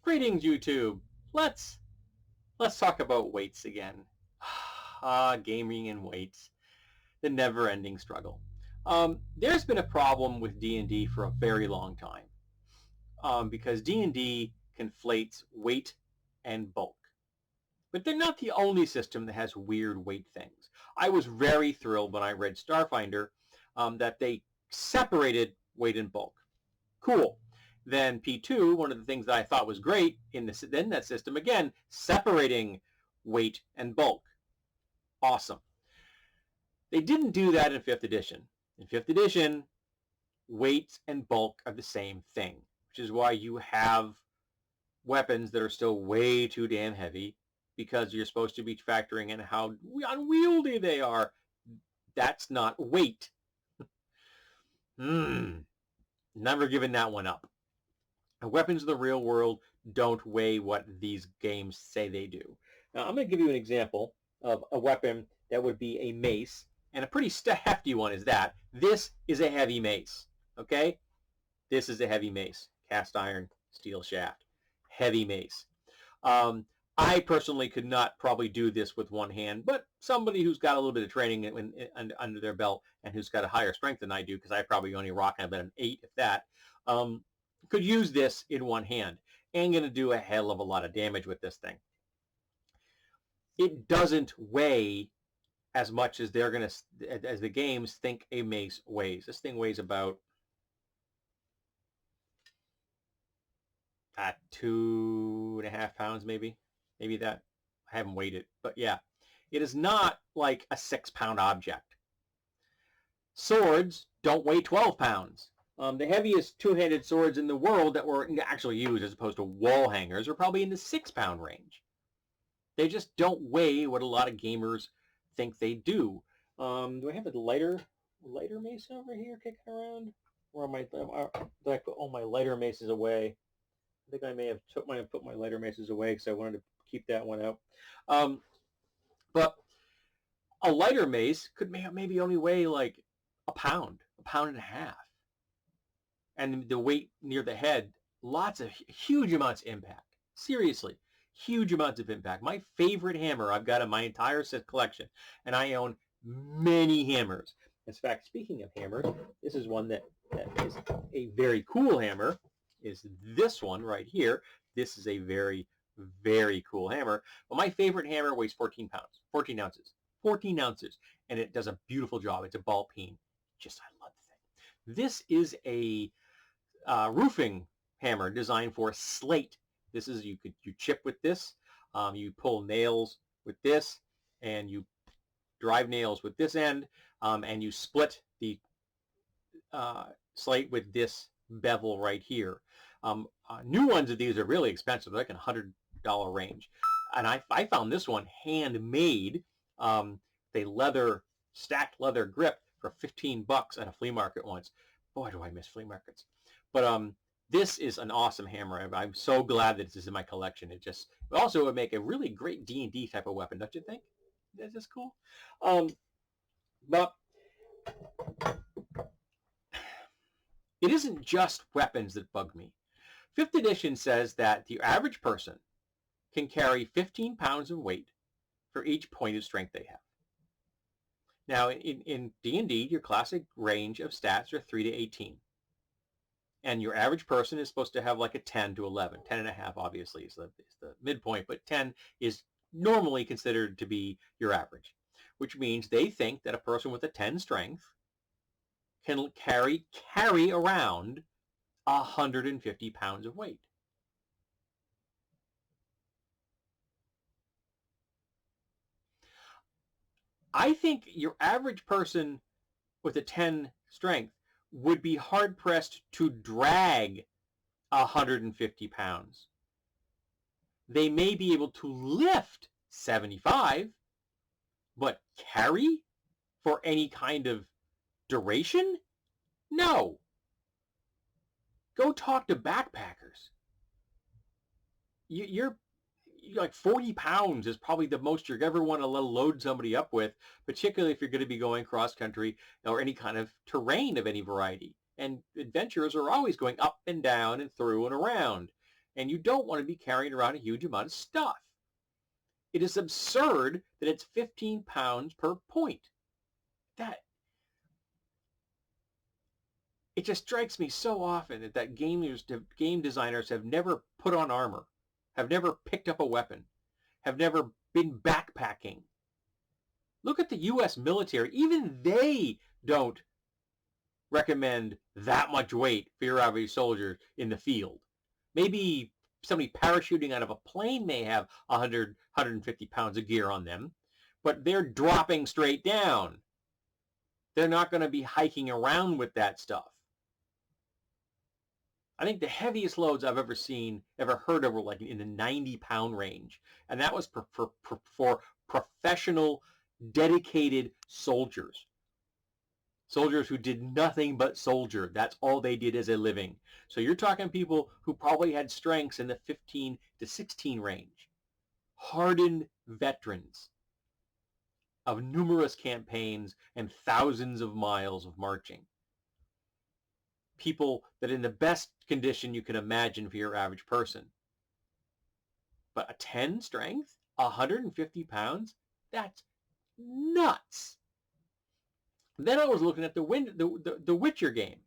Greetings, YouTube. Let's talk about weights again. Gaming and weights, the never-ending struggle. There's been a problem with D&D for a very long time because D&D conflates weight and bulk. But they're not the only system that has weird weight things. I was very thrilled when I read Starfinder that they separated weight and bulk. Cool. Then P2, one of the things that I thought was great in that system, again, separating weight and bulk. Awesome. They didn't do that in 5th edition. In 5th edition, weight and bulk are the same thing, which is why you have weapons that are still way too damn heavy because you're supposed to be factoring in how unwieldy they are. That's not weight. Never given that one up. Weapons in the real world don't weigh what these games say they do. Now, I'm going to give you an example of a weapon that would be a mace, and a pretty hefty one is that. This is a heavy mace, okay? This is a heavy mace. Cast iron, steel shaft. Heavy mace. I personally could not probably do this with one hand, but somebody who's got a little bit of training under their belt and who's got a higher strength than I do, because I probably only rock about an 8, if that, could use this in one hand and going to do a hell of a lot of damage with this thing. It doesn't weigh as much as they're going to, as the games think a mace weighs. This thing weighs about 2.5 pounds, maybe that. I haven't weighed it, but yeah, it is not like a 6-pound object. Swords don't weigh 12 pounds. The heaviest two-handed swords in the world that were actually used as opposed to wall hangers are probably in the 6-pound range. They just don't weigh what a lot of gamers think they do. Do I have a lighter mace over here kicking around? Or am did I put all my lighter maces away? I think I may have put my lighter maces away because I wanted to keep that one out. But a lighter mace could maybe only weigh like a pound and a half. And the weight near the head, huge amounts of impact. Seriously, huge amounts of impact. My favorite hammer I've got in my entire set collection, and I own many hammers. In fact, speaking of hammers, this is one that is a very cool hammer, is this one right here. This is a very, very cool hammer. But my favorite hammer weighs 14 ounces, and it does a beautiful job. It's a ball peen. I love the thing. This is a roofing hammer designed for slate. This is, you chip with this, you pull nails with this, and you drive nails with this end, and you split the slate with this bevel right here. New ones of these are really expensive, like in $100 range, and I found this one handmade. They stacked leather grip for $15 at a flea market once. Boy, do I miss flea markets. But this is an awesome hammer. I'm so glad that this is in my collection. It also would make a really great D&D type of weapon, don't you think? That's just cool. But it isn't just weapons that bug me. 5th edition says that the average person can carry 15 pounds of weight for each point of strength they have. Now, in D&D, your classic range of stats are 3 to 18. And your average person is supposed to have like a 10 to 11. 10.5, obviously, is the midpoint, but 10 is normally considered to be your average, which means they think that a person with a 10 strength can carry around 150 pounds of weight. I think your average person with a 10 strength would be hard-pressed to drag 150 pounds. They may be able to lift 75, but carry for any kind of duration? No. Go talk to backpackers. You're like 40 pounds is probably the most you're ever want to load somebody up with, particularly if you're going to be going cross country or any kind of terrain of any variety. And adventurers are always going up and down and through and around. And you don't want to be carrying around a huge amount of stuff. It is absurd that it's 15 pounds per point. It just strikes me so often that game designers have never put on armor, have never picked up a weapon, have never been backpacking. Look at the U.S. military. Even they don't recommend that much weight for your average soldier in the field. Maybe somebody parachuting out of a plane may have 100, 150 pounds of gear on them, but they're dropping straight down. They're not going to be hiking around with that stuff. I think the heaviest loads I've ever heard of were like in the 90-pound range. And that was for professional, dedicated soldiers. Soldiers who did nothing but soldier. That's all they did as a living. So you're talking people who probably had strengths in the 15 to 16 range. Hardened veterans of numerous campaigns and thousands of miles of marching. People that are in the best condition you can imagine for your average person. But a 10 strength, 150 pounds, that's nuts. Then I was looking at the Witcher game.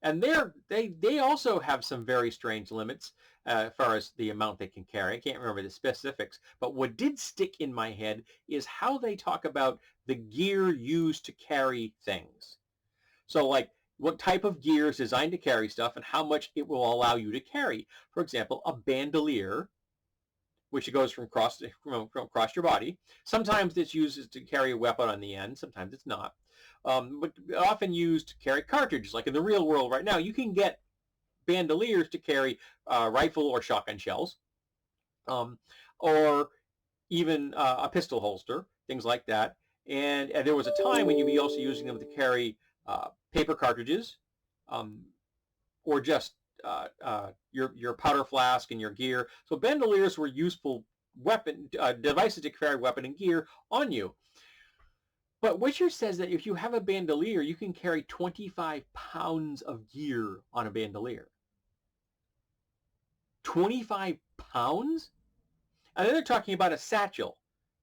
And they also have some very strange limits as far as the amount they can carry. I can't remember the specifics. But what did stick in my head is how they talk about the gear used to carry things. So like, what type of gear is designed to carry stuff and how much it will allow you to carry. For example, a bandolier, which goes from across your body. Sometimes it's used to carry a weapon on the end. Sometimes it's not. But often used to carry cartridges. Like in the real world right now, you can get bandoliers to carry rifle or shotgun shells, or even a pistol holster, things like that. And there was a time when you'd be also using them to carry paper cartridges, or just your powder flask and your gear. So bandoliers were useful devices to carry weapon and gear on you. But Witcher says that if you have a bandolier, you can carry 25 pounds of gear on a bandolier. 25 pounds? And then they're talking about a satchel.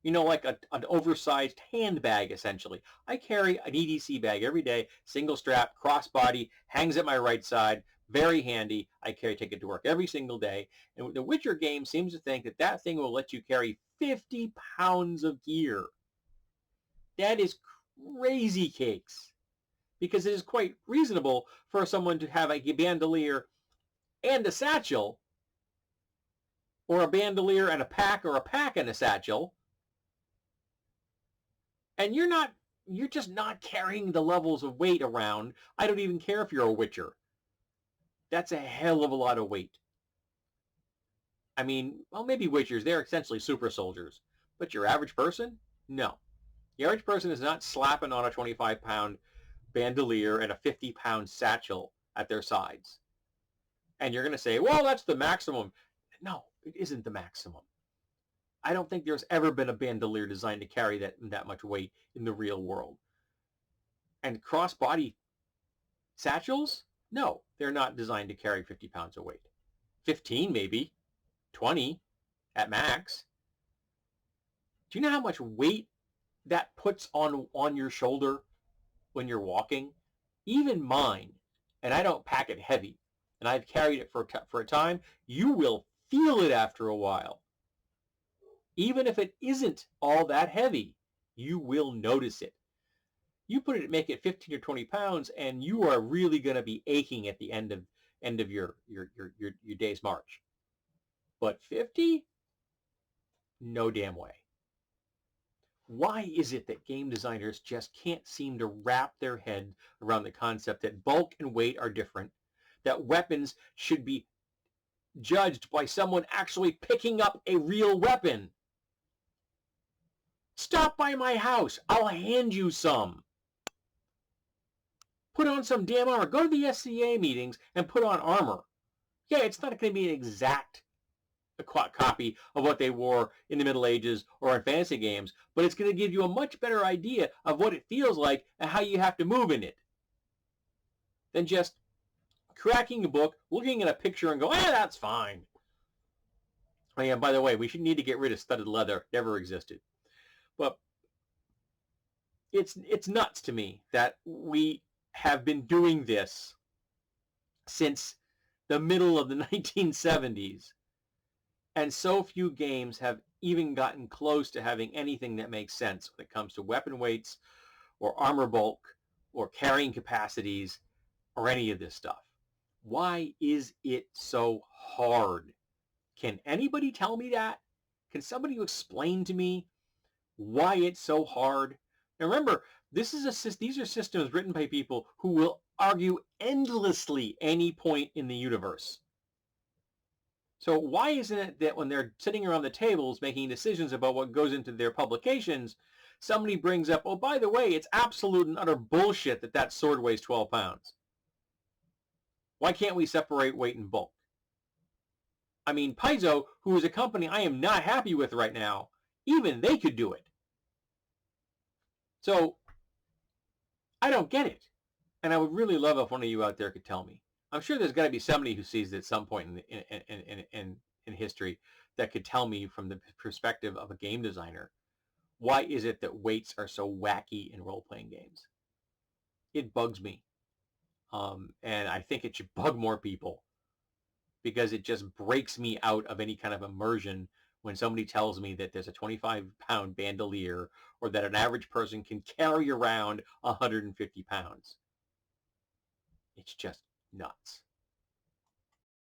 You know, like an oversized handbag, essentially. I carry an EDC bag every day, single strap, crossbody, hangs at my right side, very handy. I take it to work every single day. And the Witcher game seems to think that that thing will let you carry 50 pounds of gear. That is crazy cakes. Because it is quite reasonable for someone to have a bandolier and a satchel, or a bandolier and a pack, or a pack and a satchel. And you're just not carrying the levels of weight around. I don't even care if you're a Witcher. That's a hell of a lot of weight. I mean, well, maybe Witchers, they're essentially super soldiers. But your average person? No. The average person is not slapping on a 25-pound bandolier and a 50-pound satchel at their sides. And you're going to say, well, that's the maximum. No, it isn't the maximum. I don't think there's ever been a bandolier designed to carry that much weight in the real world. And crossbody satchels? No, they're not designed to carry 50 pounds of weight. 15 maybe, 20 at max. Do you know how much weight that puts on your shoulder when you're walking? Even mine, and I don't pack it heavy, and I've carried it for a time, you will feel it after a while. Even if it isn't all that heavy, you will notice it. You make it 15 or 20 pounds, and you are really going to be aching at the end of your day's march. But 50? No damn way. Why is it that game designers just can't seem to wrap their head around the concept that bulk and weight are different, that weapons should be judged by someone actually picking up a real weapon? Stop by my house. I'll hand you some. Put on some damn armor. Go to the SCA meetings and put on armor. Yeah, it's not going to be an exact copy of what they wore in the Middle Ages or in fantasy games, but it's going to give you a much better idea of what it feels like and how you have to move in it than just cracking a book, looking at a picture and go, that's fine. Oh yeah, by the way, we should need to get rid of studded leather. Never existed. But it's nuts to me that we have been doing this since the middle of the 1970s, and so few games have even gotten close to having anything that makes sense when it comes to weapon weights or armor bulk or carrying capacities or any of this stuff. Why is it so hard? Can anybody tell me that? Can somebody explain to me why it's so hard? And remember, these are systems written by people who will argue endlessly any point in the universe. So why isn't it that when they're sitting around the tables making decisions about what goes into their publications, somebody brings up, oh, by the way, it's absolute and utter bullshit that that sword weighs 12 pounds. Why can't we separate weight and bulk? I mean, Paizo, who is a company I am not happy with right now, even they could do it. So I don't get it. And I would really love if one of you out there could tell me. I'm sure there's got to be somebody who sees it at some point in history that could tell me from the perspective of a game designer, why is it that weights are so wacky in role-playing games? It bugs me. And I think it should bug more people, because it just breaks me out of any kind of immersion when somebody tells me that there's a 25-pound bandolier or that an average person can carry around 150 pounds. It's just nuts.